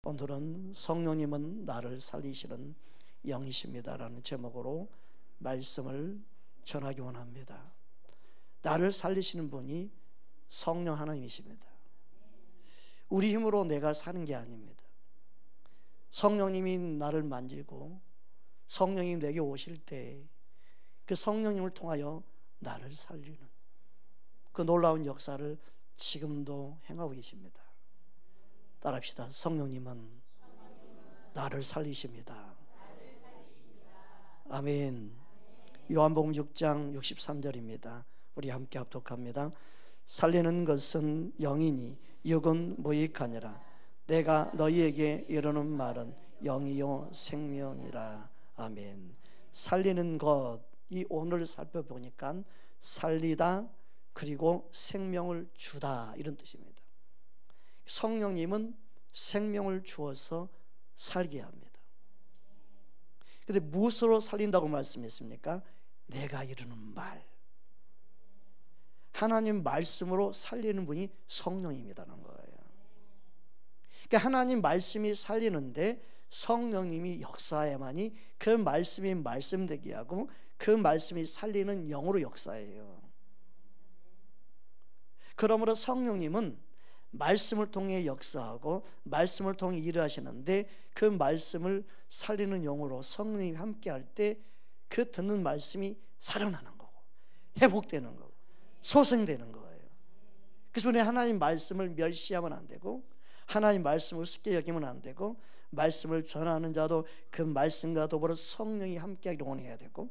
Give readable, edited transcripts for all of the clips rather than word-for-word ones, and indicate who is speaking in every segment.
Speaker 1: 오늘은 성령님은 나를 살리시는 영이십니다라는 제목으로 말씀을 전하기 원합니다. 나를 살리시는 분이 성령 하나님이십니다. 우리 힘으로 내가 사는 게 아닙니다. 성령님이 나를 만지고 성령님이 내게 오실 때 그 성령님을 통하여 나를 살리는 그 놀라운 역사를 지금도 행하고 계십니다. 따라합시다. 성령님은 나를 살리십니다. 아멘. 요한복음 6장 63절입니다. 우리 함께 합독합니다. 살리는 것은 영이니 육은 무익하니라. 내가 너희에게 이르는 말은 영이요 생명이라. 아멘. 살리는 것, 이 오늘 살펴보니까 살리다 그리고 생명을 주다 이런 뜻입니다. 성령님은 생명을 주어서 살게 합니다. 그런데 무엇으로 살린다고 말씀했습니까? 내가 이르는 말, 하나님 말씀으로 살리는 분이 성령님이라는 거예요. 그러니까 하나님 말씀이 살리는데 성령님이 역사해야만이 그 말씀이 말씀되게 하고 그 말씀이 살리는 영으로 역사해요. 그러므로 성령님은 말씀을 통해 역사하고 말씀을 통해 일을 하시는데 그 말씀을 살리는 영으로 성령님이 함께 할 때 그 듣는 말씀이 살아나는 거고 회복되는 거고 소생되는 거예요. 그래서 우리 하나님 말씀을 멸시하면 안 되고 하나님 말씀을 우습게 여기면 안 되고 말씀을 전하는 자도 그 말씀과 더불어 성령이 함께하기를 원해야 되고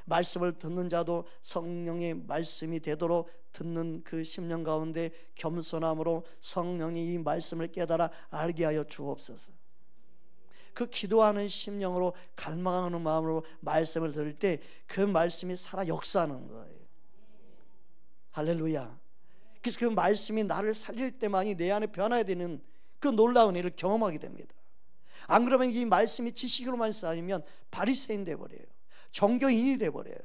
Speaker 1: 말씀을 듣는 자도 성령의 말씀이 되도록 듣는 그 심령 가운데 겸손함으로 성령이 이 말씀을 깨달아 알게 하여 주옵소서. 그 기도하는 심령으로 갈망하는 마음으로 말씀을 들을 때 그 말씀이 살아 역사하는 거예요. 할렐루야. 그래서 그 말씀이 나를 살릴 때만이 내 안에 변화해야 되는 그 놀라운 일을 경험하게 됩니다. 안 그러면 이 말씀이 지식으로만 쌓이면 바리새인 돼버려요. 종교인이 돼버려요.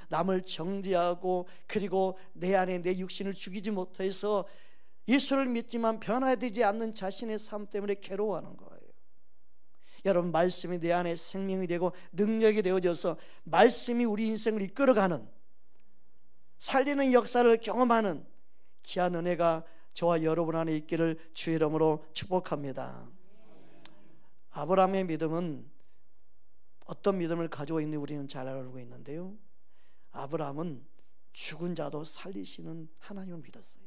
Speaker 1: 남을 정죄하고 그리고 내 안에 내 육신을 죽이지 못해서 예수를 믿지만 변화되지 않는 자신의 삶 때문에 괴로워하는 거예요. 여러분, 말씀이 내 안에 생명이 되고 능력이 되어져서 말씀이 우리 인생을 이끌어가는 살리는 역사를 경험하는 귀한 은혜가 저와 여러분 안에 있기를 주의 이름으로 축복합니다. 아브라함의 믿음은 어떤 믿음을 가지고 있는지 우리는 잘 알고 있는데요, 아브라함은 죽은 자도 살리시는 하나님을 믿었어요.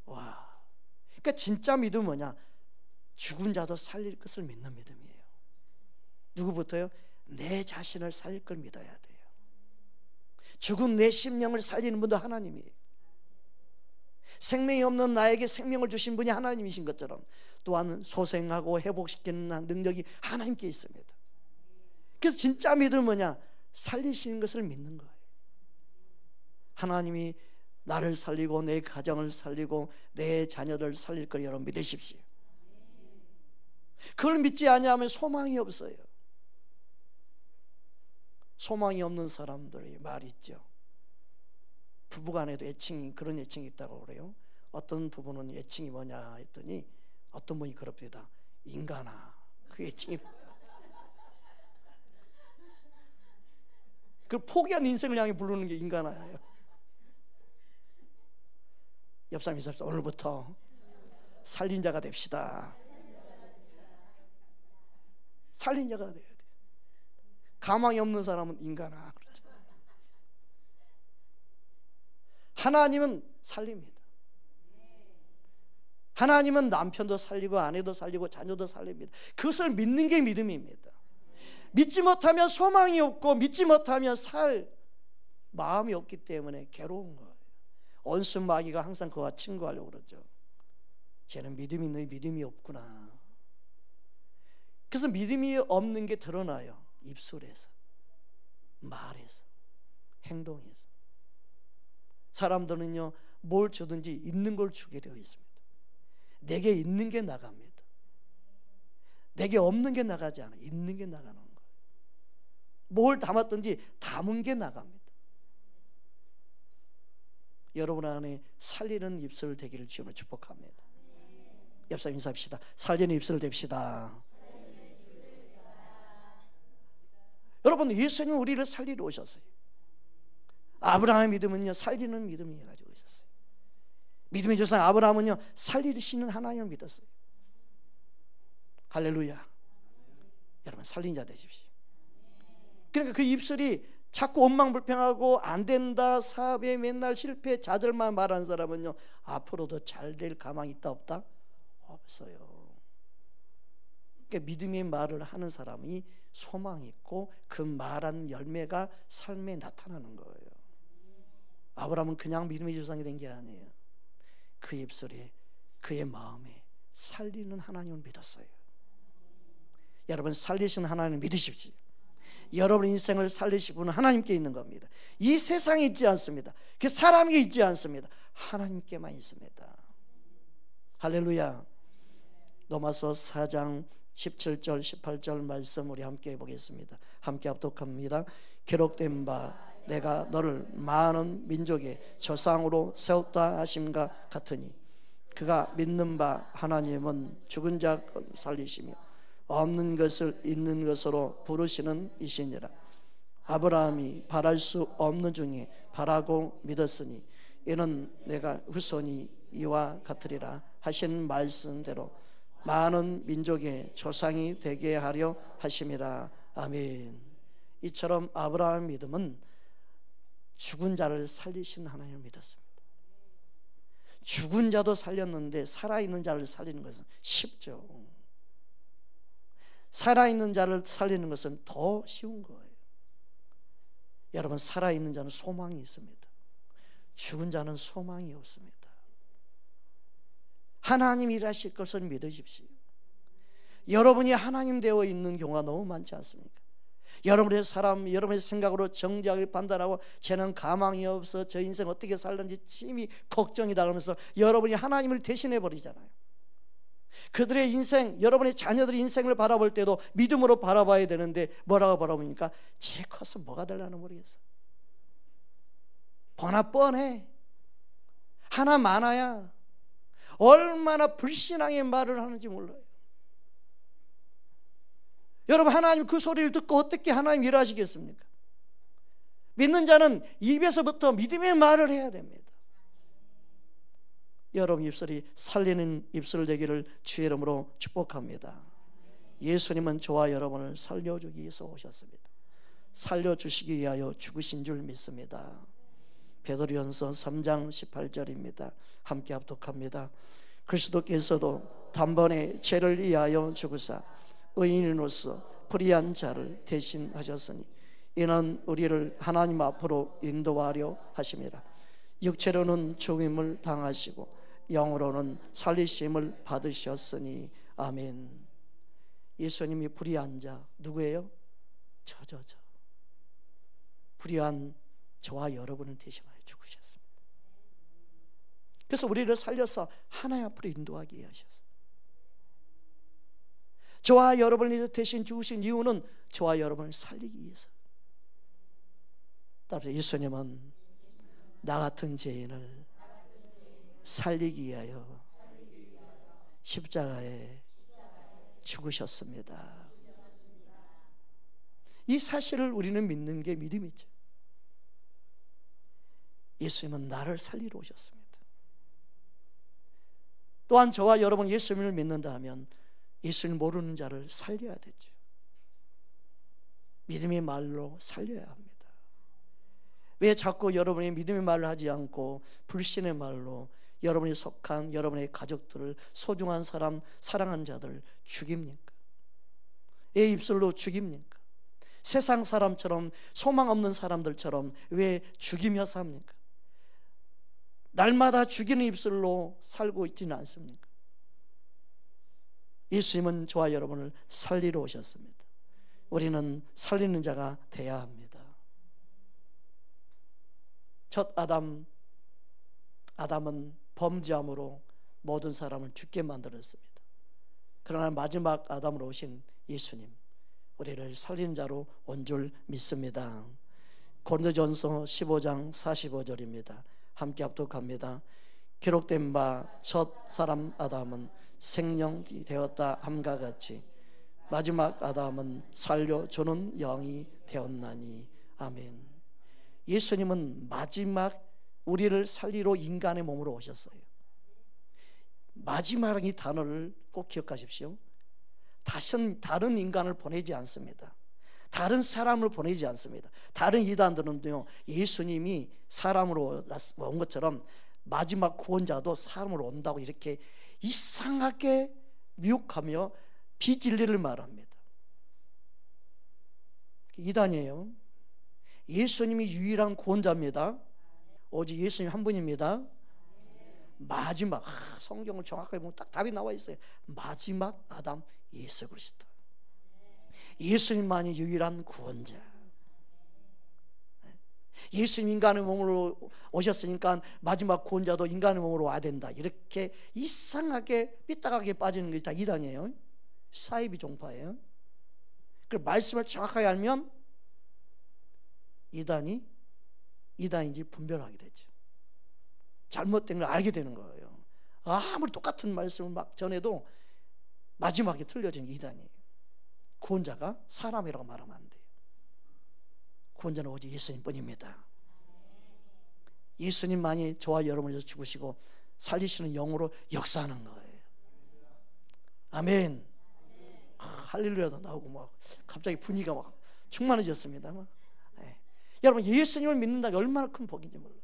Speaker 1: 와, 그러니까 진짜 믿음은 뭐냐? 죽은 자도 살릴 것을 믿는 믿음이에요. 누구부터요? 내 자신을 살릴 걸 믿어야 돼요. 죽은 내 심령을 살리는 분도 하나님이에요. 생명이 없는 나에게 생명을 주신 분이 하나님이신 것처럼 또한 소생하고 회복시키는 능력이 하나님께 있습니다. 그래서 진짜 믿음은 뭐냐? 살리시는 것을 믿는 거예요. 하나님이 나를 살리고 내 가정을 살리고 내 자녀를 살릴 걸 여러분 믿으십시오. 그걸 믿지 아니하면 소망이 없어요. 소망이 없는 사람들의 말이 있죠. 부부간에도 애칭이, 그런 애칭이 있다고 그래요. 어떤 부부는 애칭이 뭐냐 했더니 어떤 분이 그럽니다. 인간아. 그 애칭이 그 포기한 인생을 향해 부르는 게 인간아예요. 옆 사람이 있습니다. 오늘부터 살린 자가 됩시다. 살린 자가 돼야 돼. 가망이 없는 사람은 인간아 그렇죠. 하나님은 살립니다. 하나님은 남편도 살리고 아내도 살리고 자녀도 살립니다. 그것을 믿는 게 믿음입니다. 믿지 못하면 소망이 없고 믿지 못하면 살 마음이 없기 때문에 괴로운 거예요. 온순 마귀가 항상 그와 친구하려고 그러죠. 쟤는 믿음이 있는데 믿음이 없구나. 그래서 믿음이 없는 게 드러나요. 입술에서, 말에서, 행동에서. 사람들은요, 뭘 주든지 있는 걸 주게 되어 있습니다. 내게 있는 게 나갑니다. 내게 없는 게 나가지 않아요. 있는 게 나가는 거예요. 뭘 담았든지 담은 게 나갑니다. 여러분 안에 살리는 입술 되기를 주님으로 축복합니다. 옆사람 인사합시다. 살리는 입술 됩시다. 여러분, 예수님은 우리를 살리러 오셨어요. 아브라함의 믿음은요, 살리는 믿음이 가지고 있었어요. 믿음의 조상 아브라함은요, 살리시는 하나님을 믿었어요. 할렐루야. 여러분, 살린 자 되십시오. 그러니까 그 입술이 자꾸 원망불평하고 안 된다, 사업에 맨날 실패, 좌절만 말하는 사람은요, 앞으로도 잘 될 가망이 있다 없다? 없어요. 그러니까 믿음의 말을 하는 사람이 소망이 있고 그 말한 열매가 삶에 나타나는 거예요. 아브라함은 그냥 믿음의 조상이 된 게 아니에요. 그 입술에, 그의 마음에 살리는 하나님을 믿었어요. 여러분, 살리시는 하나님을 믿으십시오. 여러분 인생을 살리실 분은 하나님께 있는 겁니다. 이 세상에 있지 않습니다. 그 사람에게 있지 않습니다. 하나님께만 있습니다. 할렐루야. 로마서 4장 17절 18절 말씀 우리 함께 보겠습니다. 함께 합독합니다. 기록된 바 내가 너를 많은 민족의 조상으로 세웠다 하심과 같으니 그가 믿는 바 하나님은 죽은 자 살리시며 없는 것을 있는 것으로 부르시는 이시니라. 아브라함이 바랄 수 없는 중에 바라고 믿었으니 이는 내가 후손이 이와 같으리라 하신 말씀대로 많은 민족의 조상이 되게 하려 하심이라. 아멘. 이처럼 아브라함의 믿음은 죽은 자를 살리신 하나님을 믿었습니다. 죽은 자도 살렸는데 살아있는 자를 살리는 것은 쉽죠. 살아있는 자를 살리는 것은 더 쉬운 거예요. 여러분, 살아있는 자는 소망이 있습니다. 죽은 자는 소망이 없습니다. 하나님 일하실 것을 믿으십시오. 여러분이 하나님 되어 있는 경우가 너무 많지 않습니까? 여러분의 사람, 여러분의 생각으로 정죄하게 판단하고 쟤는 가망이 없어, 저 인생 어떻게 살는지 심히 걱정이다 그러면서 여러분이 하나님을 대신해 버리잖아요. 그들의 인생, 여러분의 자녀들의 인생을 바라볼 때도 믿음으로 바라봐야 되는데 뭐라고 바라봅니까? 쟤 커서 뭐가 되려나 모르겠어. 보나 뻔해. 하나 많아야. 얼마나 불신앙의 말을 하는지 몰라요. 여러분, 하나님 그 소리를 듣고 어떻게 하나님 일하시겠습니까? 믿는 자는 입에서부터 믿음의 말을 해야 됩니다. 여러분 입술이 살리는 입술 되기를 주의 이름으로 축복합니다. 예수님은 저와 여러분을 살려주기 위해서 오셨습니다. 살려주시기 위하여 죽으신 줄 믿습니다. 베드로전서 3장 18절입니다. 함께 합독합니다. 그리스도께서도 단번에 죄를 위하여 죽으사 의인으로서 불의한 자를 대신하셨으니 이는 우리를 하나님 앞으로 인도하려 하심이라. 육체로는 죽임을 당하시고 영으로는 살리심을 받으셨으니. 아멘. 예수님이 불의한 자 누구예요? 저 불의한 저와 여러분을 대신하여 죽으셨습니다. 그래서 우리를 살려서 하나님 앞으로 인도하게 하셨어요. 저와 여러분을 대신 죽으신 이유는 저와 여러분을 살리기 위해서. 따라서 예수님은 나 같은 죄인을 살리기 위하여 십자가에 죽으셨습니다. 이 사실을 우리는 믿는 게 믿음이죠. 예수님은 나를 살리러 오셨습니다. 또한 저와 여러분 예수님을 믿는다 하면 예수님을 모르는 자를 살려야 되죠. 믿음의 말로 살려야 합니다. 왜 자꾸 여러분이 믿음의 말을 하지 않고 불신의 말로 여러분이 속한 여러분의 가족들을, 소중한 사람, 사랑하는 자들 죽입니까? 왜 입술로 죽입니까? 세상 사람처럼, 소망 없는 사람들처럼 왜 죽이며 삽니까? 날마다 죽이는 입술로 살고 있지는 않습니까? 예수님은 저와 여러분을 살리러 오셨습니다. 우리는 살리는 자가 돼야 합니다. 첫 아담은 범죄함으로 모든 사람을 죽게 만들었습니다. 그러나 마지막 아담으로 오신 예수님, 우리를 살리는 자로 온 줄 믿습니다. 고린도전서 15장 45절입니다. 함께 합독합니다. 기록된 바 첫 사람 아담은 생명이 되었다 함과 같이 마지막 아담은 살려주는 영이 되었나니. 아멘. 예수님은 마지막 우리를 살리러 인간의 몸으로 오셨어요. 마지막 이 단어를 꼭 기억하십시오. 다시는 다른 인간을 보내지 않습니다. 다른 사람을 보내지 않습니다. 다른 이단들은요, 예수님이 사람으로 온 것처럼 마지막 구원자도 사람으로 온다고 이렇게 이상하게 미혹하며 비진리를 말합니다. 이단이에요. 예수님이 유일한 구원자입니다. 오직 예수님 한 분입니다. 마지막, 성경을 정확하게 보면 딱 답이 나와 있어요. 마지막 아담 예수 그리스도. 예수님만이 유일한 구원자. 예수님 인간의 몸으로 오셨으니까 마지막 구원자도 인간의 몸으로 와야 된다. 이렇게 이상하게 삐딱하게 빠지는 게 다 이단이에요. 사이비 종파예요. 그 말씀을 정확하게 알면 이단인지 분별하게 되죠. 잘못된 걸 알게 되는 거예요. 아무리 똑같은 말씀을 막 전해도 마지막에 틀려진 이단이에요. 구원자가 사람이라고 말하면 안 돼요. 구원자는 오직 예수님뿐입니다. 예수님만이 저와 여러분을 위해서 죽으시고 살리시는 영으로 역사하는 거예요. 아멘. 할렐루야도 나오고 막 갑자기 분위기가 막 충만해졌습니다. 네. 여러분, 예수님을 믿는다는 게 얼마나 큰 복인지 몰라요.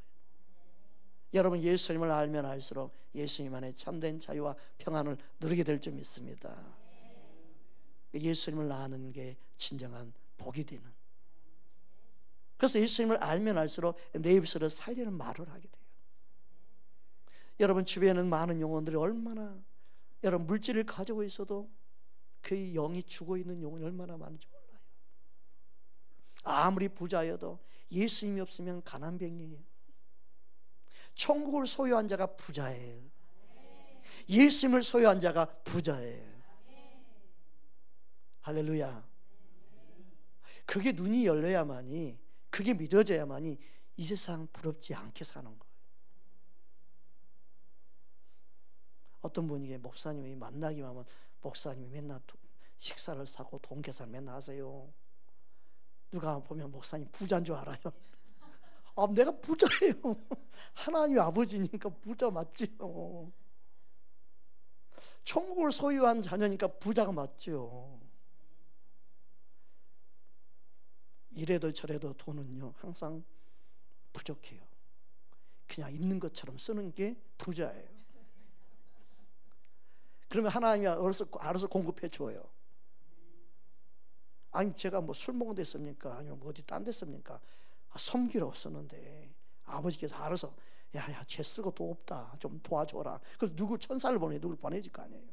Speaker 1: 여러분, 예수님을 알면 알수록 예수님 안에 참된 자유와 평안을 누리게 될 줄 믿습니다. 예수님을 아는 게 진정한 복이 되는. 그래서 예수님을 알면 알수록 내 입술을 살리는 말을 하게 돼요. 여러분 주변에는 많은 영혼들이 얼마나, 여러분 물질을 가지고 있어도 그 영이 죽어 있는 영혼이 얼마나 많은지 몰라요. 아무리 부자여도 예수님이 없으면 가난뱅이에요. 천국을 소유한 자가 부자예요. 예수님을 소유한 자가 부자예요. 할렐루야. 그게 눈이 열려야만이, 그게 믿어져야만이 이 세상 부럽지 않게 사는 거예요. 어떤 분이 목사님이 만나기만 하면 목사님이 맨날 식사를 사고 돈 계산 맨날 하세요. 누가 보면 목사님 부자인 줄 알아요. 아, 내가 부자예요. 하나님의 아버지니까 부자 맞지요. 천국을 소유한 자녀니까 부자가 맞지요. 이래도 저래도 돈은요 항상 부족해요. 그냥 있는 것처럼 쓰는 게 부자예요. 그러면 하나님이 알아서 공급해 줘요. 아니 제가 뭐 술 먹은 데 씁니까? 아니면 뭐 어디 딴 데 씁니까? 섬기러 썼는데 아버지께서 알아서 야야 쟤 쓰고 또 없다 좀 도와줘라. 그래서 누구 천사를 누굴 보내질 거 아니에요.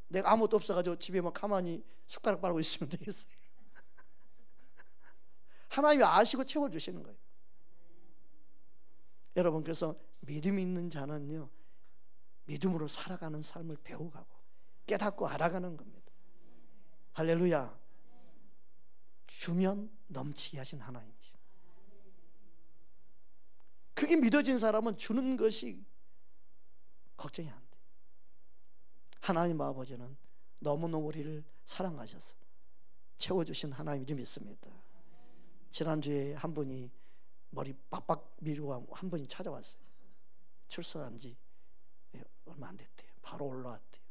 Speaker 1: 내가 아무것도 없어가지고 집에만 가만히 숟가락 빨고 있으면 되겠어요. 하나님이 아시고 채워주시는 거예요. 여러분, 그래서 믿음이 있는 자는요 믿음으로 살아가는 삶을 배워가고 깨닫고 알아가는 겁니다. 할렐루야. 주면 넘치게 하신 하나님이시. 그게 믿어진 사람은 주는 것이 걱정이 안 돼. 하나님 아버지는 너무너무 우리를 사랑하셔서 채워주신 하나님이 믿습니다. 지난주에 한 분이 머리 빡빡 밀고 한 분이 찾아왔어요. 출소한 지 얼마 안 됐대요. 바로 올라왔대요.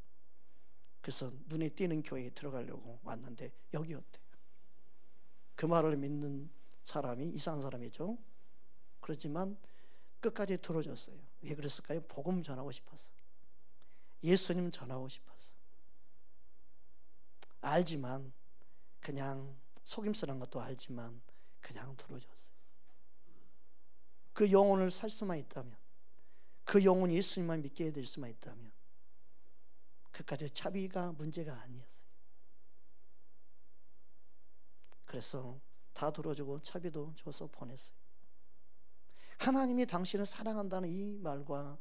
Speaker 1: 그래서 눈에 띄는 교회에 들어가려고 왔는데 여기였대요. 그 말을 믿는 사람이 이상한 사람이죠. 그렇지만 끝까지 들어줬어요. 왜 그랬을까요? 복음 전하고 싶어서, 예수님 전하고 싶어서. 알지만, 그냥 속임수란 것도 알지만 그냥 들어줬어요. 그 영혼을 살 수만 있다면, 그 영혼이 예수님만 믿게 될 수만 있다면 그까지 차비가 문제가 아니었어요. 그래서 다 들어주고 차비도 줘서 보냈어요. 하나님이 당신을 사랑한다는 이 말과,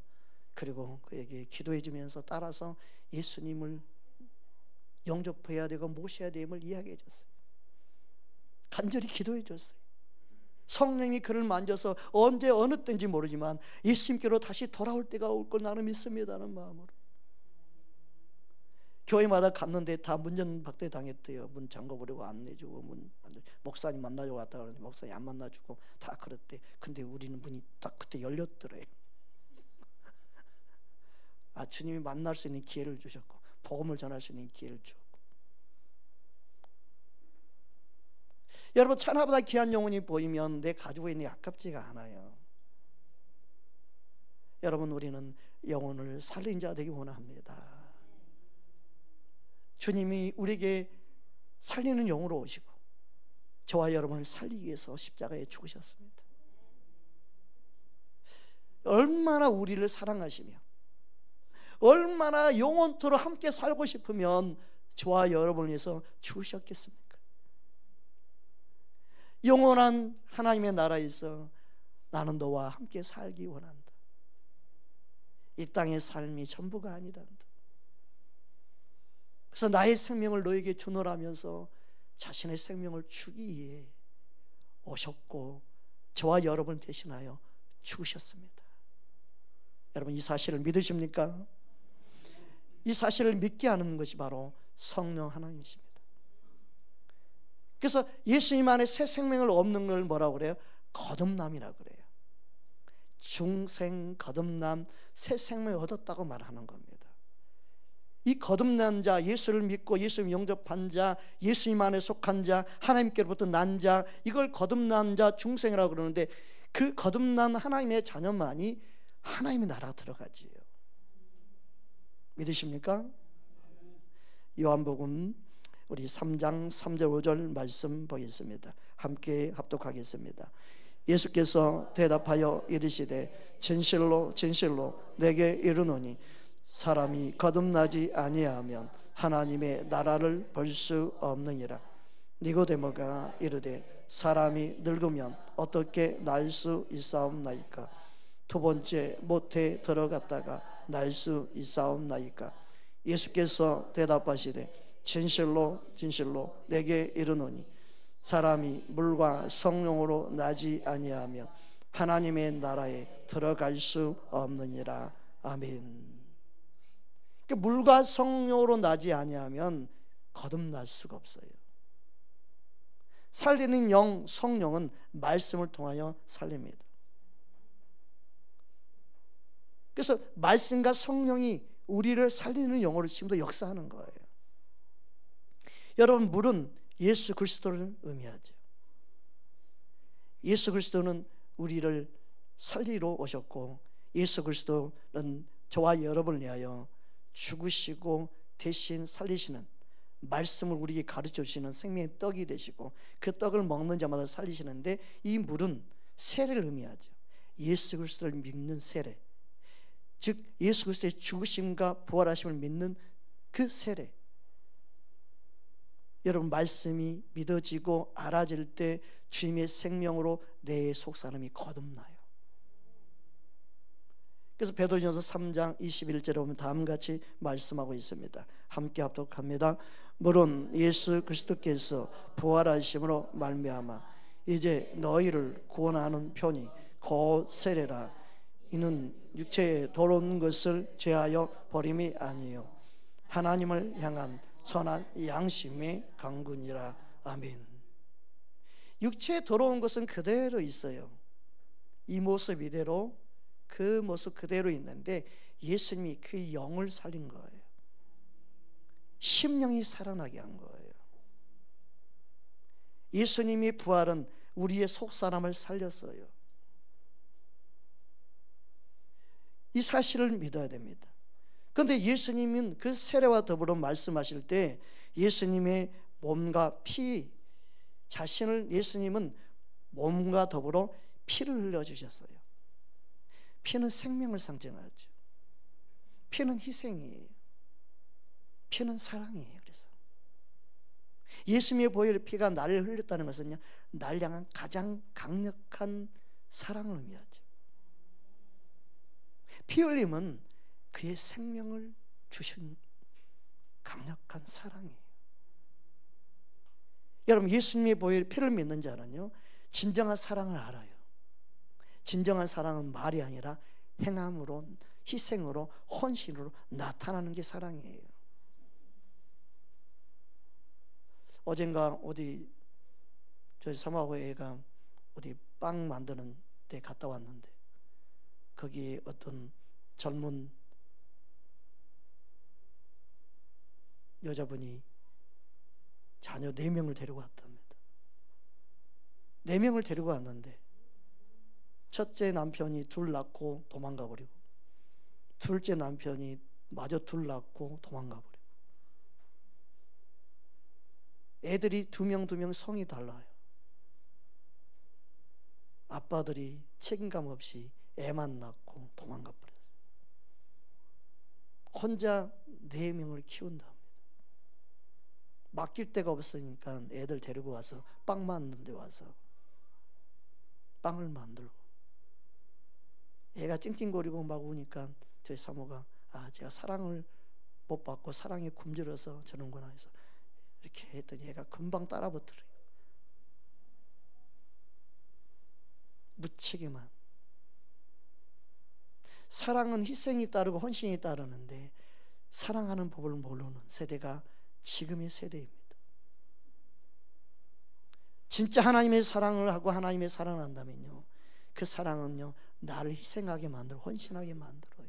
Speaker 1: 그리고 그에게 기도해 주면서 따라서 예수님을 영접해야 되고 모셔야 됨을 이야기해 줬어요. 간절히 기도해 줬어요. 성령이 그를 만져서 언제 어느 때인지 모르지만 예수님께로 다시 돌아올 때가 올 걸 나는 믿습니다는 마음으로. 교회마다 갔는데 다 문전 박대 당했대요. 문 잠궈버리고 안 내주고, 목사님 만나주고 왔다 그러는데 목사님 안 만나주고 다 그랬대. 근데 우리는 문이 딱 그때 열렸더래요. 주님이 만날 수 있는 기회를 주셨고 복음을 전할 수 있는 기회를 주셨고. 여러분, 천하보다 귀한 영혼이 보이면 내 가지고 있는 게 아깝지가 않아요. 여러분, 우리는 영혼을 살린 자 되기 원합니다. 주님이 우리에게 살리는 영으로 오시고 저와 여러분을 살리기 위해서 십자가에 죽으셨습니다. 얼마나 우리를 사랑하시며 얼마나 영원토록 함께 살고 싶으면 저와 여러분을 위해서 죽으셨겠습니까? 영원한 하나님의 나라에서 나는 너와 함께 살기 원한다. 이 땅의 삶이 전부가 아니단다. 그래서 나의 생명을 너에게 주노라면서 자신의 생명을 주기 위해 오셨고 저와 여러분 대신하여 죽으셨습니다. 여러분, 이 사실을 믿으십니까? 이 사실을 믿게 하는 것이 바로 성령 하나님이십니다. 그래서 예수님 안에 새 생명을 얻는 걸 뭐라고 그래요? 거듭남이라고 그래요. 중생, 거듭남, 새 생명을 얻었다고 말하는 겁니다. 이 거듭난 자, 예수를 믿고 예수님 영접한 자, 예수님 안에 속한 자, 하나님께로부터 난 자, 이걸 거듭난 자, 중생이라고 그러는데 그 거듭난 하나님의 자녀만이 하나님의 나라 들어가지요. 믿으십니까? 요한복음 우리 3장 3절 5절 말씀 보겠습니다. 함께 합독하겠습니다. 예수께서 대답하여 이르시되 진실로 진실로 내게 이르노니 사람이 거듭나지 아니하면 하나님의 나라를 볼 수 없느니라. 니고데모가 이르되 사람이 늙으면 어떻게 날 수 있사옵나이까? 두 번째 모태에 들어갔다가 날 수 있사옵나이까? 예수께서 대답하시되 진실로 진실로 내게 이르노니 사람이 물과 성령으로 나지 아니하면 하나님의 나라에 들어갈 수 없느니라. 아멘. 물과 성령으로 나지 아니하면 거듭날 수가 없어요. 살리는 영, 성령은 말씀을 통하여 살립니다. 그래서 말씀과 성령이 우리를 살리는 영으로 지금도 역사하는 거예요. 여러분, 물은 예수 그리스도를 의미하죠. 예수 그리스도는 우리를 살리러 오셨고 예수 그리스도는 저와 여러분을 위하여 죽으시고 대신 살리시는 말씀을 우리에게 가르쳐 주시는 생명의 떡이 되시고 그 떡을 먹는 자마다 살리시는데 이 물은 세례를 의미하죠. 예수 그리스도를 믿는 세례, 즉 예수 그리스도의 죽으심과 부활하심을 믿는 그 세례. 여러분, 말씀이 믿어지고 알아질 때 주님의 생명으로 내 속사람이 거듭나요. 그래서 베드로전서 3장 21절에 보면 다음같이 말씀하고 있습니다. 함께 합독합니다. 물론 예수 그리스도께서 부활하심으로 말미암아 이제 너희를 구원하는 편이 곧 세례라. 이는 육체에 더러운 것을 제하여 버림이 아니요 하나님을 향한 선한 양심의 강군이라. 아멘. 육체에 더러운 것은 그대로 있어요. 이 모습 이대로, 그 모습 그대로 있는데 예수님이 그 영을 살린 거예요. 심령이 살아나게 한 거예요. 예수님이 부활은 우리의 속사람을 살렸어요. 이 사실을 믿어야 됩니다. 그런데 예수님은 그 세례와 더불어 말씀하실 때 예수님의 몸과 피, 자신을 예수님은 몸과 더불어 피를 흘려주셨어요. 피는 생명을 상징하죠. 피는 희생이에요. 피는 사랑이에요. 그래서 예수님의 보혈의 피가 나를 흘렸다는 것은요, 날 향한 가장 강력한 사랑을 의미하죠. 피 흘림은 그의 생명을 주신 강력한 사랑이에요. 여러분, 예수님의 보혈의 피를 믿는 자는요, 진정한 사랑을 알아요. 진정한 사랑은 말이 아니라 행함으로, 희생으로, 헌신으로 나타나는 게 사랑이에요. 어젠가 어디 저희 사모하고 애가 어디 빵 만드는 데 갔다 왔는데, 거기 어떤 젊은 여자분이 자녀 4명을 데리고 왔답니다. 4명을 데리고 왔는데 첫째 남편이 2 낳고 도망가 버리고, 둘째 남편이 마저 2 낳고 도망가 버리고, 애들이 2명 성이 달라요. 아빠들이 책임감 없이 애만 낳고 도망가 버렸어요. 혼자 4명을 키운답니다. 맡길 데가 없으니까 애들 데리고 와서 빵 만드는 데 와서 빵을 만들고, 애가 찡찡거리고 막 우니까 저희 사모가 제가 사랑을 못 받고 사랑에 굶주려서 저런구나 해서 이렇게 했더니 애가 금방 따라붙더래요. 무책임한. 사랑은 희생이 따르고 헌신이 따르는데 사랑하는 법을 모르는 세대가 지금의 세대입니다. 진짜 하나님의 사랑을 하고 하나님의 사랑을 한다면요, 그 사랑은요 나를 희생하게 만들고 헌신하게 만들어요.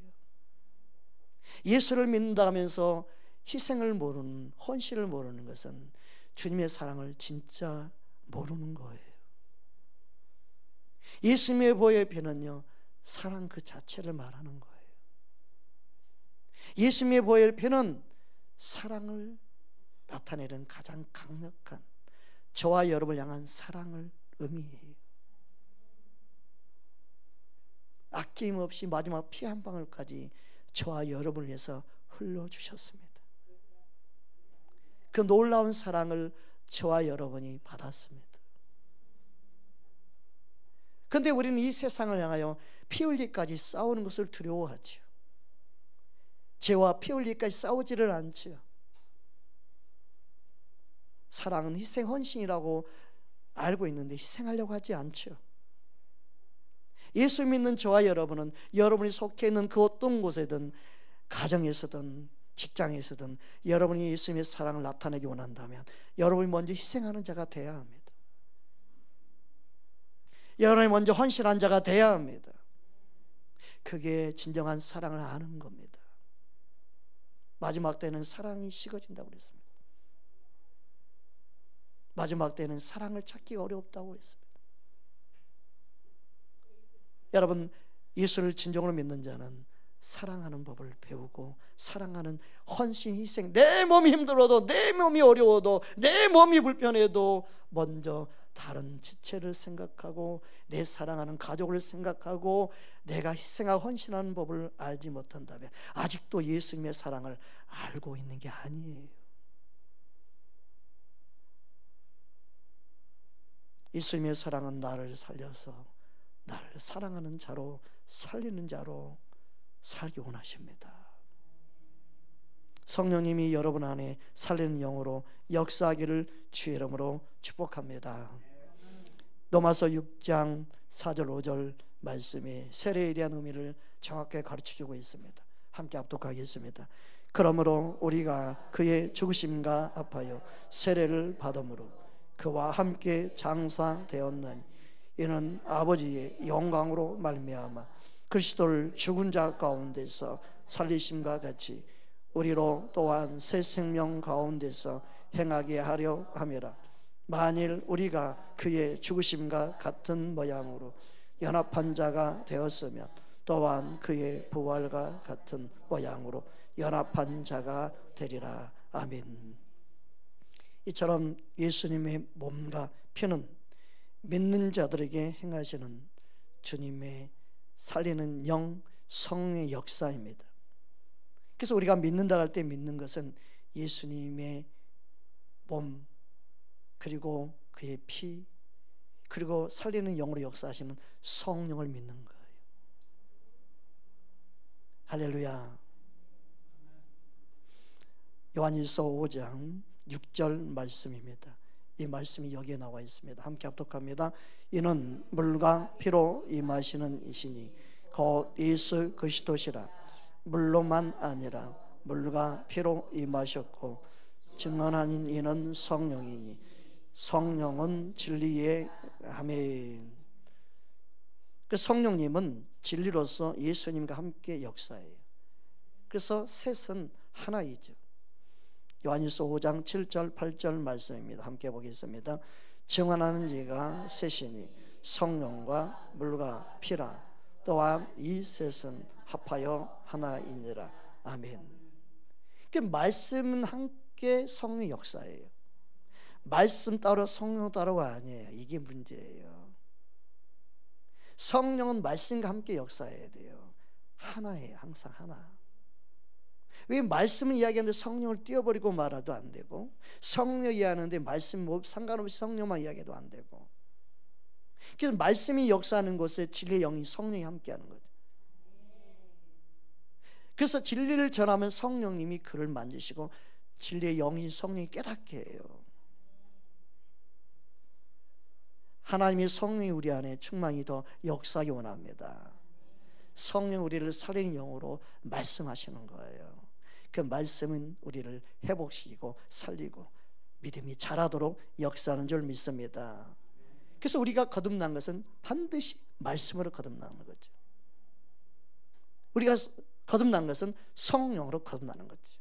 Speaker 1: 예수를 믿는다 하면서 희생을 모르는, 헌신을 모르는 것은 주님의 사랑을 진짜 모르는 거예요. 예수님의 보혈의 피는요 사랑 그 자체를 말하는 거예요. 예수님의 보혈의 피는 사랑을 나타내는 가장 강력한, 저와 여러분을 향한 사랑을 의미해요. 아낌없이 마지막 피 한 방울까지 저와 여러분을 위해서 흘려주셨습니다. 그 놀라운 사랑을 저와 여러분이 받았습니다. 그런데 우리는 이 세상을 향하여 피 흘리기까지 싸우는 것을 두려워하죠. 죄와 피 흘리기까지 싸우지를 않죠. 사랑은 희생 헌신이라고 알고 있는데 희생하려고 하지 않죠. 예수 믿는 저와 여러분은 여러분이 속해 있는 그 어떤 곳에든, 가정에서든 직장에서든 여러분이 예수님의 사랑을 나타내기 원한다면 여러분이 먼저 희생하는 자가 되어야 합니다. 여러분이 먼저 헌신한 자가 되어야 합니다. 그게 진정한 사랑을 아는 겁니다. 마지막 때는 사랑이 식어진다고 그랬습니다. 마지막 때는 사랑을 찾기가 어렵다고 그랬습니다. 여러분, 예수를 진정으로 믿는 자는 사랑하는 법을 배우고, 사랑하는 헌신, 희생, 내 몸이 힘들어도, 내 몸이 어려워도, 내 몸이 불편해도 먼저 다른 지체를 생각하고 내 사랑하는 가족을 생각하고 내가 희생하고 헌신하는 법을 알지 못한다면 아직도 예수님의 사랑을 알고 있는 게 아니에요. 예수님의 사랑은 나를 살려서 나를 사랑하는 자로, 살리는 자로 살기 원하십니다. 성령님이 여러분 안에 살리는 영으로 역사하기를 주의 이름으로 축복합니다. 로마서 6장 4절 5절 말씀이 세례에 대한 의미를 정확하게 가르쳐주고 있습니다. 함께 합독하겠습니다. 그러므로 우리가 그의 죽으심과 아파요 세례를 받음으로 그와 함께 장사되었나니 이는 아버지의 영광으로 말미암아 그리스도를 죽은 자 가운데서 살리심과 같이 우리로 또한 새 생명 가운데서 행하게 하려 함이라. 만일 우리가 그의 죽으심과 같은 모양으로 연합한 자가 되었으면 또한 그의 부활과 같은 모양으로 연합한 자가 되리라. 아멘. 이처럼 예수님의 몸과 피는 믿는 자들에게 행하시는 주님의 살리는 영, 성령의 역사입니다. 그래서 우리가 믿는다 할 때 믿는 것은 예수님의 몸, 그리고 그의 피, 그리고 살리는 영으로 역사하시는 성령을 믿는 거예요. 할렐루야. 요한일서 5장 6절 말씀입니다. 이 말씀이 여기에 나와 있습니다. 함께 합독합니다. 이는 물과 피로 임하시는 이시니 곧 예수 그리스도시라. 물로만 아니라 물과 피로 임하셨고 증언하는 이는 성령이니 성령은 진리의 아멘. 그 성령님은 진리로서 예수님과 함께 역사해요. 그래서 셋은 하나이죠. 요한일서 5장 7절 8절 말씀입니다. 함께 보겠습니다. 증언하는 이가 셋이니 성령과 물과 피라. 또한 이 셋은 합하여 하나이니라. 아멘. 그 말씀은 함께 성령 역사예요. 말씀 따로 성령 따로가 아니에요. 이게 문제예요. 성령은 말씀과 함께 역사해야 돼요. 하나예요. 항상 하나. 왜 말씀을 이야기하는데 성령을 띄워버리고 말아도 안 되고, 성령 이야기하는데 말씀 상관없이 성령만 이야기해도 안 되고. 그래서 말씀이 역사하는 곳에 진리의 영이 성령이 함께하는 거죠. 그래서 진리를 전하면 성령님이 그를 만지시고 진리의 영이 성령이 깨닫게 해요. 하나님의 성령이 우리 안에 충만히 더 역사하기 원합니다. 성령 우리를 살리는 영으로 말씀하시는 거예요. 그 말씀은 우리를 회복시키고 살리고 믿음이 자라도록 역사하는 줄 믿습니다. 그래서 우리가 거듭난 것은 반드시 말씀으로 거듭나는 거죠. 우리가 거듭난 것은 성령으로 거듭나는 거죠.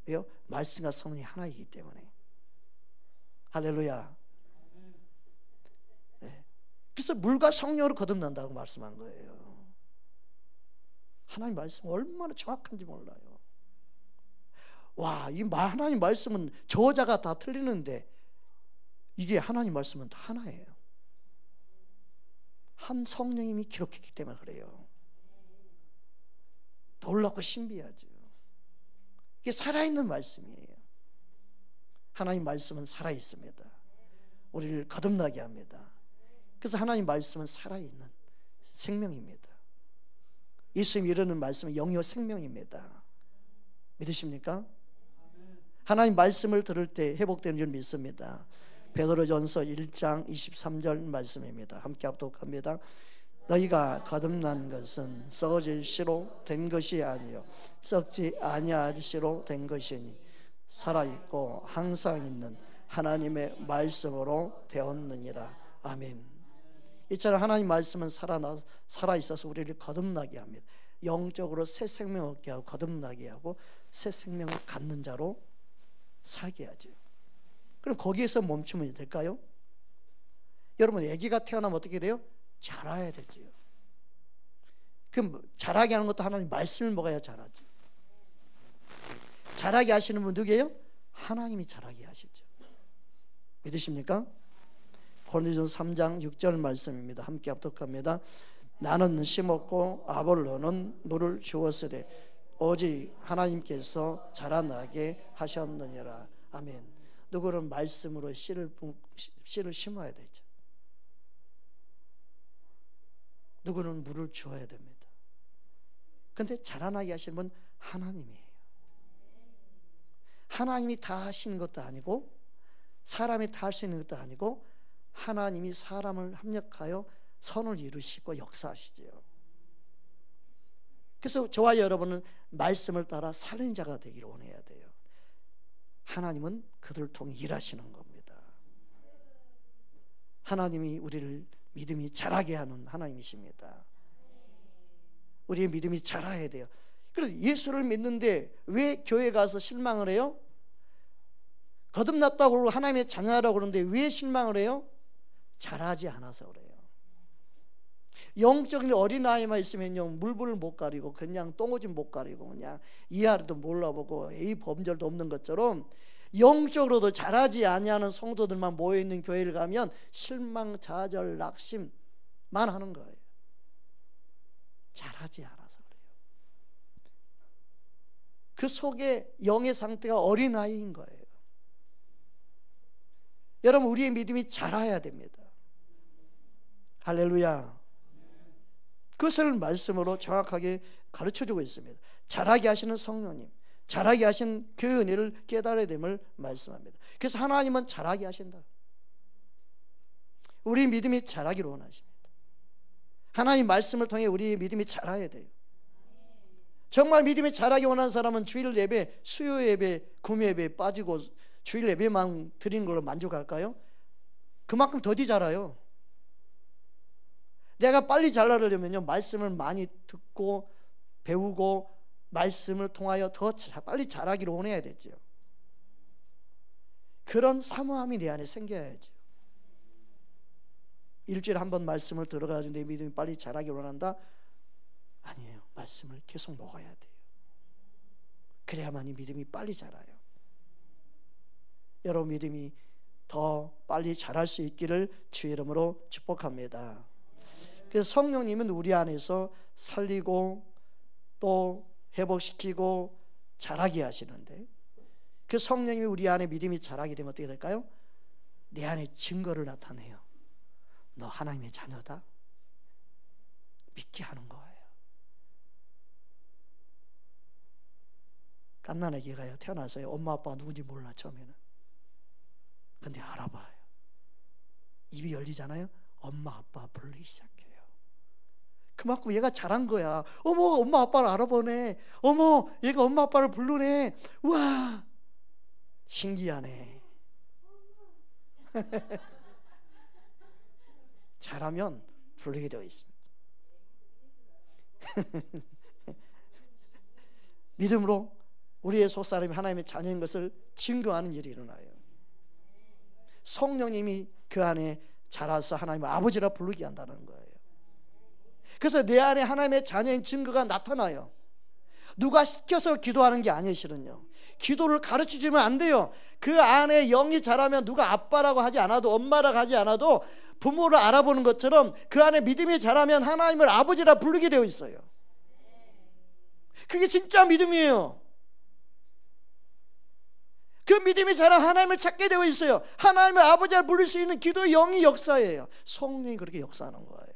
Speaker 1: 왜요? 말씀과 성령이 하나이기 때문에. 할렐루야. 네. 그래서 물과 성령으로 거듭난다고 말씀한 거예요. 하나님 말씀 얼마나 정확한지 몰라요. 와, 이 하나님 말씀은 저자가 다 틀리는데 이게 하나님 말씀은 다 하나예요. 한 성령님이 기록했기 때문에 그래요. 놀랍고 신비하죠. 이게 살아있는 말씀이에요. 하나님 말씀은 살아있습니다. 우리를 거듭나게 합니다. 그래서 하나님 말씀은 살아있는 생명입니다. 예수님이 이르는 말씀은 영이요 생명입니다. 믿으십니까? 하나님 말씀을 들을 때 회복되는 줄 믿습니다. 베드로전서 1장 23절 말씀입니다. 함께 합독합니다. 너희가 거듭난 것은 썩어질 씨로 된 것이 아니요 썩지 아니할 씨로 된 것이니 살아있고 항상 있는 하나님의 말씀으로 되었느니라. 아멘. 이처럼 하나님 말씀은 살아있어서 우리를 거듭나게 합니다. 영적으로 새 생명 얻게 하고 거듭나게 하고 새 생명을 갖는 자로 살게 하죠. 그럼 거기에서 멈추면 될까요? 여러분, 아기가 태어나면 어떻게 돼요? 자라야 되죠. 그럼 자라게 하는 것도 하나님 말씀을 먹어야 자라죠. 자라게 하시는 분 누구예요? 하나님이 자라게 하시죠. 믿으십니까? 고린도전서 3장 6절 말씀입니다. 함께 합독합니다. 나는 심었고 아볼로는 물을 주었으되 오직 하나님께서 자라나게 하셨느니라. 아멘. 누구는 말씀으로 씨를 심어야 되죠. 누구는 물을 주어야 됩니다. 그런데 자라나게 하시는 분 하나님이에요. 하나님이 다 하시는 것도 아니고 사람이 다 할 수 있는 것도 아니고 하나님이 사람을 합력하여 선을 이루시고 역사하시죠. 그래서 저와 여러분은 말씀을 따라 살리는 자가 되기를 원해야 돼요. 하나님은 그들을 통해 일하시는 겁니다. 하나님이 우리를 믿음이 자라게 하는 하나님이십니다. 우리의 믿음이 자라야 돼요. 그래서 예수를 믿는데 왜 교회 가서 실망을 해요? 거듭났다고 그러고 하나님의 자녀라고 그러는데 왜 실망을 해요? 자라지 않아서 그래요. 영적인 어린아이만 있으면요, 물불을 못 가리고 그냥 똥오줌 못 가리고 그냥 이하도 몰라보고 이 범절도 없는 것처럼 영적으로도 자라지 아니하는 성도들만 모여있는 교회를 가면 실망, 좌절, 낙심만 하는 거예요. 자라지 않아서 그래요. 그 속에 영의 상태가 어린아이인 거예요. 여러분, 우리의 믿음이 자라야 됩니다. 할렐루야. 그것을 말씀으로 정확하게 가르쳐주고 있습니다. 자라게 하시는 성령님, 자라게 하신 그 은혜를 깨달아야 됨을 말씀합니다. 그래서 하나님은 자라게 하신다. 우리 믿음이 자라기를 원하십니다. 하나님 말씀을 통해 우리 믿음이 자라야 돼요. 정말 믿음이 자라기 원하는 사람은 주일 예배, 수요 예배, 금요 예배에 빠지고 주일 예배만 드리는 걸로 만족할까요? 그만큼 더디 자라요. 내가 빨리 자라려면요, 말씀을 많이 듣고 배우고 말씀을 통하여 더 빨리 자라기를 원해야 되죠. 그런 사모함이 내 안에 생겨야죠. 일주일에 한 번 말씀을 들어가지고 내 믿음이 빨리 자라기 원한다? 아니에요. 말씀을 계속 먹어야 돼요. 그래야만 이 믿음이 빨리 자라요. 여러분 믿음이 더 빨리 자랄 수 있기를 주의 이름으로 축복합니다. 그래서 성령님은 우리 안에서 살리고 또 회복시키고 자라게 하시는데, 그 성령님이 우리 안에 믿음이 자라게 되면 어떻게 될까요? 내 안에 증거를 나타내요. 너 하나님의 자녀다? 믿게 하는 거예요. 갓난아기가요, 태어나서요, 엄마 아빠가 누군지 몰라. 처음에는. 근데 알아봐요. 입이 열리잖아요. 엄마 아빠 부르기 시작해요. 그만큼 얘가 잘한 거야. 어머, 엄마 아빠를 알아보네. 어머, 얘가 엄마 아빠를 부르네. 우와, 신기하네. 잘하면 부르게 되어 있습니다. 믿음으로 우리의 속사람이 하나님의 자녀인 것을 증거하는 일이 일어나요. 성령님이 그 안에 자라서 하나님의 아버지라 부르게 한다는 거예요. 그래서 내 안에 하나님의 자녀인 증거가 나타나요. 누가 시켜서 기도하는 게 아니에요. 실은요, 기도를 가르쳐주면 안 돼요. 그 안에 영이 자라면 누가 아빠라고 하지 않아도, 엄마라고 하지 않아도 부모를 알아보는 것처럼 그 안에 믿음이 자라면 하나님을 아버지라 부르게 되어 있어요. 그게 진짜 믿음이에요. 그 믿음이 자라 하나님을 찾게 되어 있어요. 하나님을 아버지라 부를 수 있는 기도의 영이 역사예요. 성령이 그렇게 역사하는 거예요.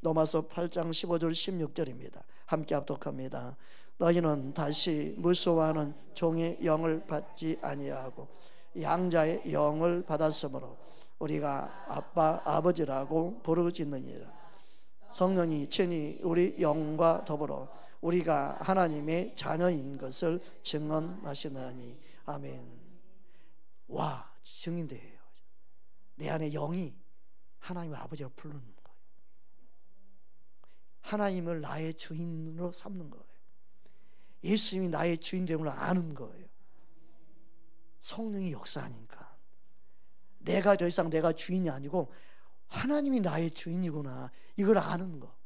Speaker 1: 로마서 8장 15절 16절입니다. 함께 합독합니다. 너희는 다시 무서워하는 종의 영을 받지 아니하고 양자의 영을 받았으므로 우리가 아빠 아버지라고 부르짖느니라. 성령이 친히 우리 영과 더불어 우리가 하나님의 자녀인 것을 증언하시나니. 아멘. 와, 증인돼요. 내 안에 영이 하나님의 아버지로 부르는 거예요. 하나님을 나의 주인으로 삼는 거예요. 예수님이 나의 주인됨을 아는 거예요. 성령이 역사하니까 내가 더 이상 내가 주인이 아니고 하나님이 나의 주인이구나, 이걸 아는 거.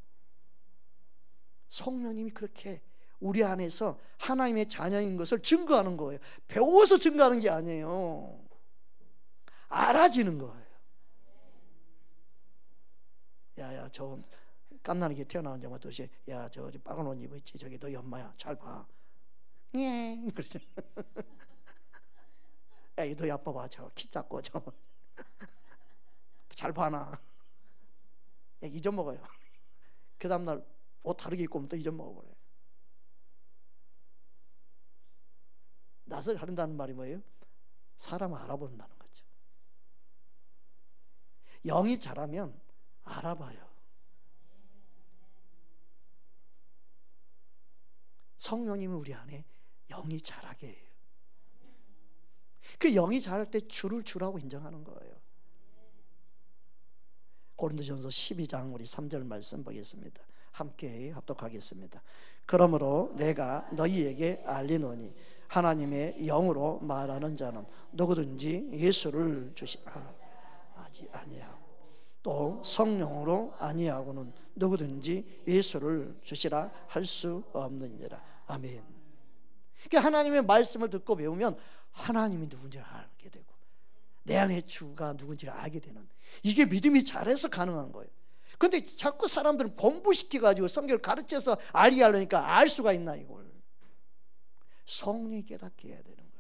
Speaker 1: 성령님이 그렇게 우리 안에서 하나님의 자녀인 것을 증거하는 거예요. 배워서 증거하는 게 아니에요. 알아지는 거예요. 야야, 저 깜나게 태어나온 자마 도시, 야, 저 빨간 옷 입었지, 저기 너희 엄마야, 잘 봐. 예, 그러죠. 야, 너희 아빠 봐, 저 키 작고 저 잘 봐나. 야, 잊어먹어요. 그 다음날 옷 다르게 입고 오면 또 잊어먹어버려요. 낯을 가린다는 말이 뭐예요? 사람을 알아본다는 거죠. 영이 자라면 알아봐요. 성령님은 우리 안에 영이 자라게 해요. 그 영이 자랄 때 주를 주라고 인정하는 거예요. 고린도전서 12장 우리 3절 말씀 보겠습니다. 함께 합독하겠습니다. 그러므로 내가 너희에게 알리노니 하나님의 영으로 말하는 자는 누구든지 예수를 주시라 하지 아니하고 또 성령으로 아니하고는 누구든지 예수를 주시라 할 수 없느니라. 아멘. 그러니까 하나님의 말씀을 듣고 배우면 하나님이 누군지를 알게 되고 내 안에 주가 누군지를 알게 되는, 이게 믿음이 잘해서 가능한 거예요. 근데 자꾸 사람들은 공부시켜가지고 성경을 가르쳐서 알게 하려니까 알 수가 있나, 이걸. 성령이 깨닫게 해야 되는 거죠.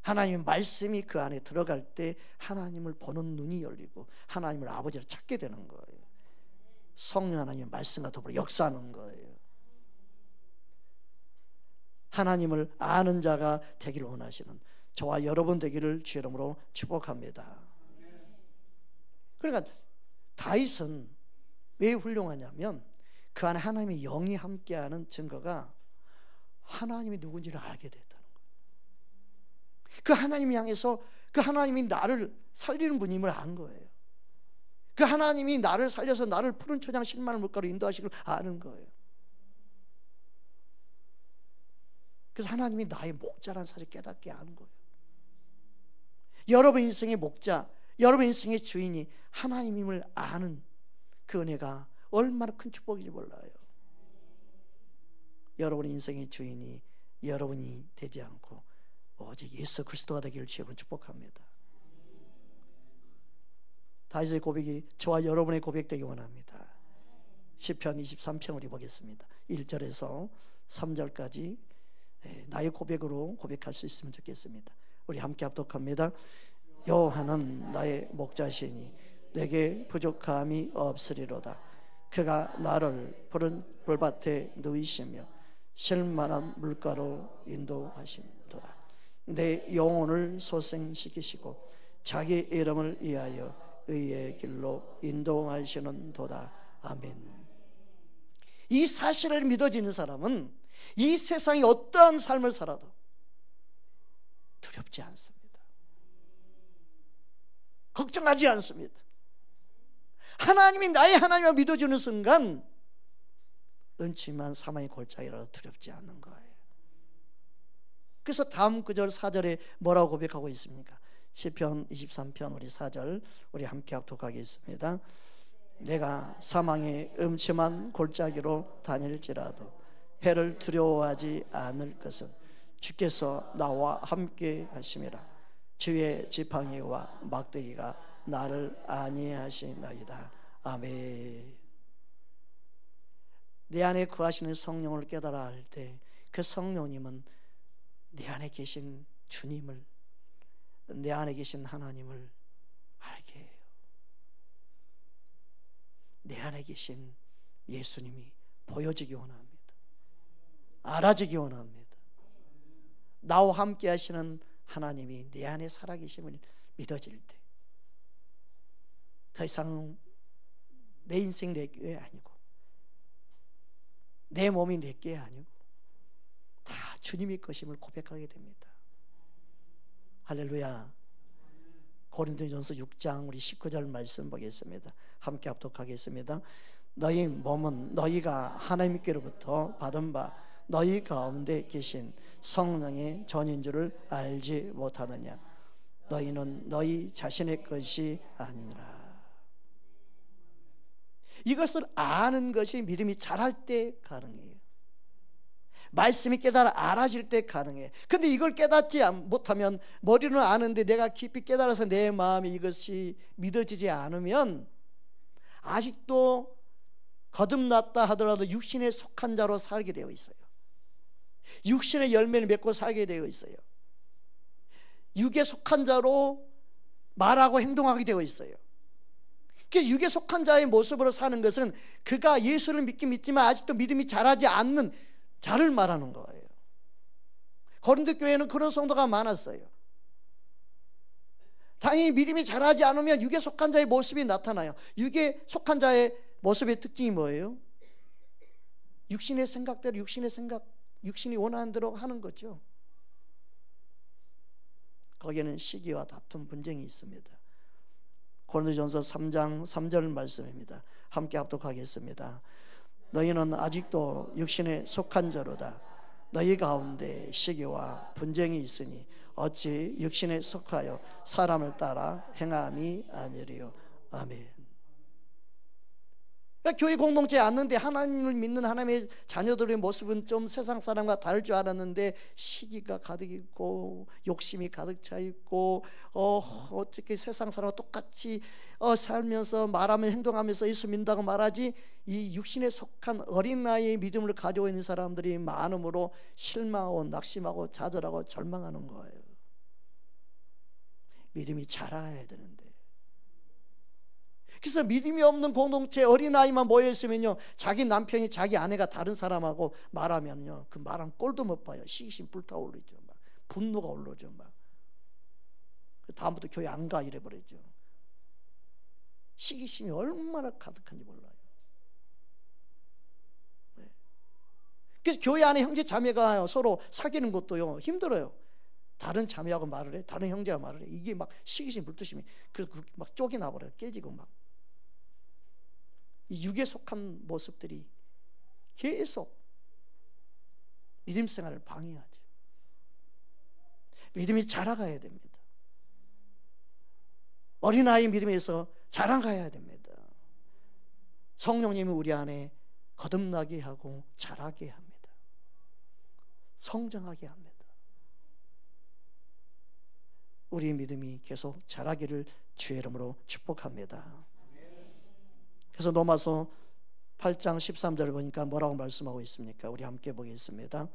Speaker 1: 하나님의 말씀이 그 안에 들어갈 때 하나님을 보는 눈이 열리고 하나님을 아버지를 찾게 되는 거예요. 성령 하나님의 말씀과 더불어 역사하는 거예요. 하나님을 아는 자가 되기를 원하시는 저와 여러분 되기를 주 이름으로 축복합니다. 그러니까 다윗은 왜 훌륭하냐면 그 안에 하나님의 영이 함께하는 증거가 하나님이 누군지를 알게 됐다는 거예요. 그 하나님 향해서 그 하나님이 나를 살리는 분임을 안 거예요. 그 하나님이 나를 살려서 나를 푸른 초장 실만한 물가로 인도하시길 아는 거예요. 그래서 하나님이 나의 목자라는 사실을 깨닫게 하는 거예요. 여러분 인생의 목자, 여러분 인생의 주인이 하나님임을 아는 그 은혜가 얼마나 큰 축복인지 몰라요. 여러분 인생의 주인이 여러분이 되지 않고 오직 예수 그리스도가 되기를 주여 축복합니다. 다윗의 고백이 저와 여러분의 고백되기 원합니다. 시편 23편 우리 보겠습니다. 1절에서 3절까지 나의 고백으로 고백할 수 있으면 좋겠습니다. 우리 함께 합독합니다. 여호와는 나의 목자시니 내게 부족함이 없으리로다. 그가 나를 푸른 풀밭에 누이시며 쉴만한 물가로 인도하심도다. 내 영혼을 소생시키시고 자기 이름을 위하여 의의 길로 인도하시는 도다. 아멘. 이 사실을 믿어지는 사람은 이 세상에 어떠한 삶을 살아도 두렵지 않습니다. 걱정하지 않습니다. 하나님이 나의 하나님을 믿어주는 순간 은침한 사망의 골짜기라도 두렵지 않는 거예요. 그래서 다음 구절 4절에 뭐라고 고백하고 있습니까? 시편 23편 우리 4절 우리 함께 합독하겠습니다. 내가 사망의 음침한 골짜기로 다닐지라도 해를 두려워하지 않을 것은 주께서 나와 함께 하심이라. 주의 지팡이와 막대기가 나를 안위하시나이다. 아멘. 내 안에 거하시는 성령을 깨달아 할 때 그 성령님은 내 안에 계신 주님을, 내 안에 계신 하나님을 알게 해요. 내 안에 계신 예수님이 보여지기 원합니다. 알아지기 원합니다. 나와 함께 하시는 하나님이 내 안에 살아계심을 믿어질 때 더 이상 내 인생 내 게 아니고 내 몸이 내 게 아니고 다 주님의 것임을 고백하게 됩니다. 할렐루야. 고린도전서 6장 우리 19절 말씀 보겠습니다. 함께 합독하겠습니다. 너희 몸은 너희가 하나님께로부터 받은 바 너희 가운데 계신 성령의 전인 줄을 알지 못하느냐. 너희는 너희 자신의 것이 아니라. 이것을 아는 것이 믿음이 자랄 때 가능해요. 말씀이 깨달아 알아질 때 가능해요. 근데 이걸 깨닫지 못하면, 머리는 아는데 내가 깊이 깨달아서 내 마음에 이것이 믿어지지 않으면 아직도 거듭났다 하더라도 육신에 속한 자로 살게 되어 있어요. 육신의 열매를 맺고 살게 되어 있어요. 육에 속한 자로 말하고 행동하게 되어 있어요. 육에 속한 자의 모습으로 사는 것은 그가 예수를 믿긴 믿지만 아직도 믿음이 자라지 않는 자를 말하는 거예요. 고린도 교회는 그런 성도가 많았어요. 당연히 믿음이 자라지 않으면 육에 속한 자의 모습이 나타나요. 육에 속한 자의 모습의 특징이 뭐예요? 육신의 생각대로 육신이 원하는 대로 하는 거죠. 거기에는 시기와 다툼, 분쟁이 있습니다. 고린도전서 3장 3절 말씀입니다. 함께 합독하겠습니다. 너희는 아직도 육신에 속한 자로다. 너희 가운데 시기와 분쟁이 있으니 어찌 육신에 속하여 사람을 따라 행함이 아니리요. 아멘. 교회 공동체에 왔는데 하나님을 믿는 하나님의 자녀들의 모습은 좀 세상 사람과 다를 줄 알았는데 시기가 가득 있고 욕심이 가득 차 있고 어떻게 세상 사람과 똑같이 살면서 말하면 행동하면서 예수 믿는다고 말하지, 이 육신에 속한 어린아이의 믿음을 가지고 있는 사람들이 많음으로 실망하고 낙심하고 좌절하고 절망하는 거예요. 믿음이 자라야 되는데. 그래서 믿음이 없는 공동체 어린아이만 모여있으면요, 자기 남편이 자기 아내가 다른 사람하고 말하면요, 그 말하면 꼴도 못 봐요. 시기심 불타오르죠. 막 분노가 올라오죠. 막 다음부터 교회 안 가 이래버리죠. 시기심이 얼마나 가득한지 몰라요. 네. 그래서 교회 안에 형제 자매가 서로 사귀는 것도요 힘들어요. 다른 자매하고 말을 해, 다른 형제가 말을 해. 이게 막 시기심 불투심이, 그래서 막 쪽이 나버려요. 깨지고 막. 이 육에 속한 모습들이 계속 믿음 생활을 방해하죠. 믿음이 자라가야 됩니다. 어린아이 믿음에서 자라가야 됩니다. 성령님이 우리 안에 거듭나게 하고 자라게 합니다. 성장하게 합니다. 우리 믿음이 계속 자라기를 주의 이름으로 축복합니다. 그래서 로마서 8장 13절을 보니까 뭐라고 말씀하고 있습니까? 우리 함께 보겠습니다.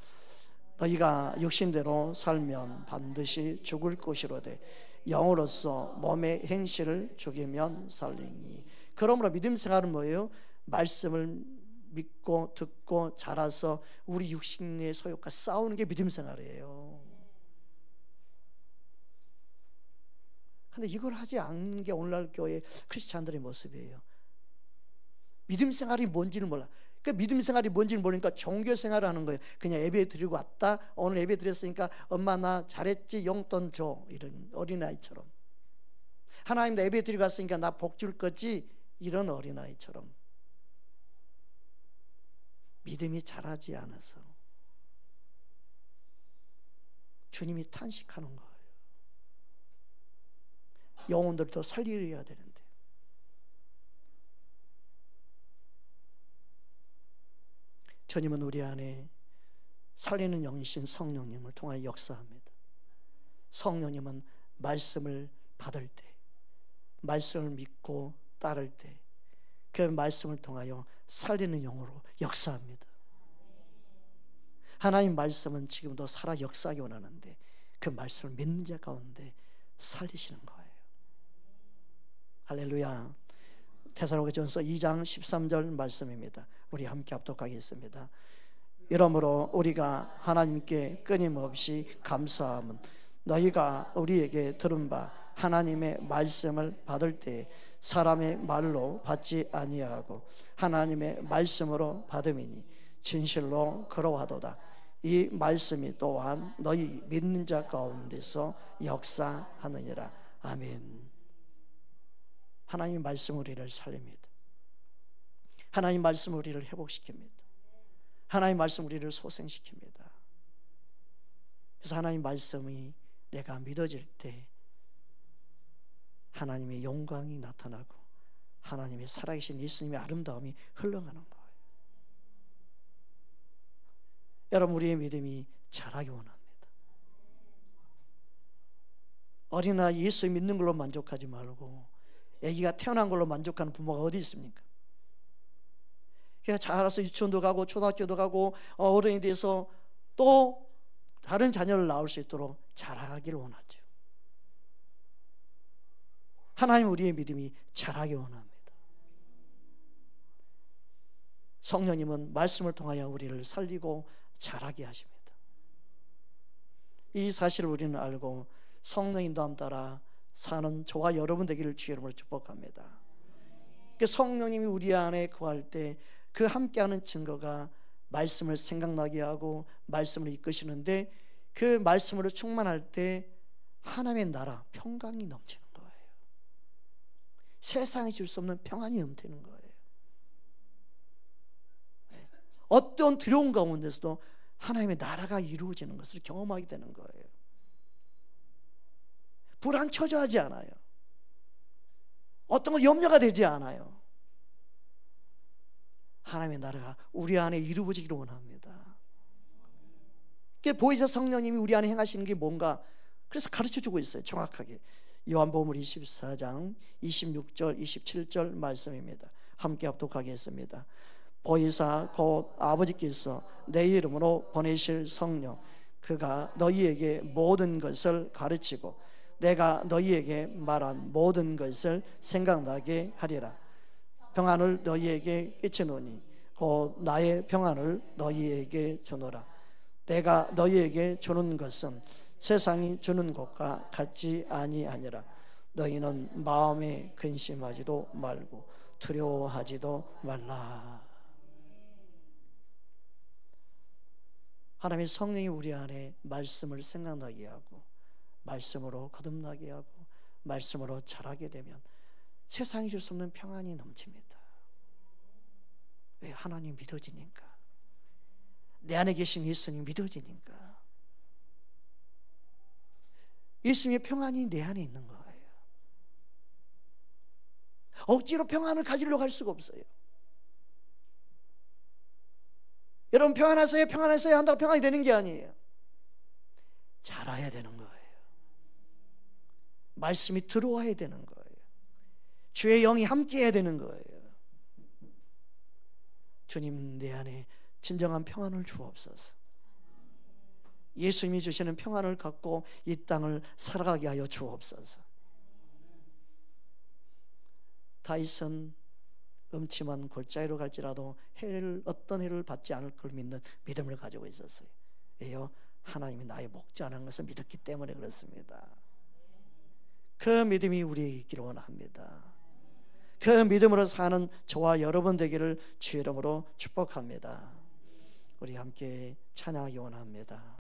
Speaker 1: 너희가 육신대로 살면 반드시 죽을 것이로되 영으로서 몸의 행실을 죽이면 살리니. 그러므로 믿음 생활은 뭐예요? 말씀을 믿고 듣고 자라서 우리 육신의 소욕과 싸우는 게 믿음 생활이에요. 근데 이걸 하지 않는 게 오늘날 교회 크리스찬들의 모습이에요. 믿음 생활이 뭔지를 몰라. 그러니까 믿음 생활이 뭔지를 모르니까 종교 생활을 하는 거예요. 그냥 예배 드리고 왔다. 오늘 예배 드렸으니까 엄마 나 잘했지 용돈 줘. 이런 어린아이처럼. 하나님 나 예배 드리고 왔으니까 나 복 줄 거지. 이런 어린아이처럼. 믿음이 자라지 않아서 주님이 탄식하는 거예요. 영혼들을 더 살리려야 되는데. 주님은 우리 안에 살리는 영이신 성령님을 통하여 역사합니다. 성령님은 말씀을 받을 때, 말씀을 믿고 따를 때 그 말씀을 통하여 살리는 영으로 역사합니다. 하나님 말씀은 지금도 살아 역사하기 원하는데 그 말씀을 믿는 자 가운데 살리시는 거예요. 할렐루야. 데살로니가전서 2장 13절 말씀입니다. 우리 함께 합독하겠습니다. 이러므로 우리가 하나님께 끊임없이 감사함은 너희가 우리에게 들은 바 하나님의 말씀을 받을 때 사람의 말로 받지 아니하고 하나님의 말씀으로 받음이니 진실로 그러하도다. 이 말씀이 또한 너희 믿는 자 가운데서 역사하느니라. 아멘. 하나님 말씀 우리를 살립니다. 하나님 말씀 우리를 회복시킵니다. 하나님 말씀 우리를 소생시킵니다. 그래서 하나님 말씀이 내가 믿어질 때 하나님의 영광이 나타나고 하나님의 살아계신 예수님의 아름다움이 흘러가는 거예요. 여러분 우리의 믿음이 자라기 원합니다. 어린아이 예수 믿는 걸로 만족하지 말고 아기가 태어난 걸로 만족하는 부모가 어디 있습니까? 그냥 자라서 유치원도 가고 초등학교도 가고 어른이 돼서 또 다른 자녀를 낳을 수 있도록 자라기를 원하죠. 하나님 우리의 믿음이 자라기 원합니다. 성령님은 말씀을 통하여 우리를 살리고 자라게 하십니다. 이 사실을 우리는 알고 성령 인도함 따라 사는 저와 여러분 되기를 주의 이름으로 축복합니다. 성령님이 우리 안에 거할 때 그 함께하는 증거가 말씀을 생각나게 하고 말씀을 이끄시는데 그 말씀으로 충만할 때 하나님의 나라 평강이 넘치는 거예요. 세상이 줄 수 없는 평안이 넘치는 거예요. 어떤 두려움 가운데서도 하나님의 나라가 이루어지는 것을 경험하게 되는 거예요. 불안 초조하지 않아요. 어떤 거 염려가 되지 않아요. 하나님의 나라가 우리 안에 이루어지기를 원합니다. 보혜사 성령님이 우리 안에 행하시는 게 뭔가 그래서 가르쳐주고 있어요. 정확하게 요한복음 24장 26절 27절 말씀입니다. 함께 합독하겠습니다. 보혜사 곧 아버지께서 내 이름으로 보내실 성령 그가 너희에게 모든 것을 가르치고 내가 너희에게 말한 모든 것을 생각나게 하리라. 평안을 너희에게 끼치노니 곧 나의 평안을 너희에게 주노라. 내가 너희에게 주는 것은 세상이 주는 것과 같지 아니하니라. 너희는 마음에 근심하지도 말고 두려워하지도 말라. 하나님의 성령이 우리 안에 말씀을 생각나게 하고 말씀으로 거듭나게 하고 말씀으로 자라게 되면 세상이 줄 수 없는 평안이 넘칩니다. 왜? 하나님 믿어지니까. 내 안에 계신 예수님 믿어지니까. 예수님의 평안이 내 안에 있는 거예요. 억지로 평안을 가지려고 할 수가 없어요. 여러분, 평안하세요 평안하세요 한다고 평안이 되는 게 아니에요. 자라야 되는 거예요. 말씀이 들어와야 되는 거예요. 주의 영이 함께 해야 되는 거예요. 주님, 내 안에 진정한 평안을 주옵소서. 예수님이 주시는 평안을 갖고 이 땅을 살아가게 하여 주옵소서. 다윗은 음침한 골짜기로 갈지라도 어떤 해를 받지 않을 걸 믿는 믿음을 가지고 있었어요. 왜요? 하나님이 나의 목자라는 것을 믿었기 때문에 그렇습니다. 그 믿음이 우리에게 있기를 원합니다. 그 믿음으로 사는 저와 여러분 되기를 주의 이름으로 축복합니다. 우리 함께 찬양하기 원합니다.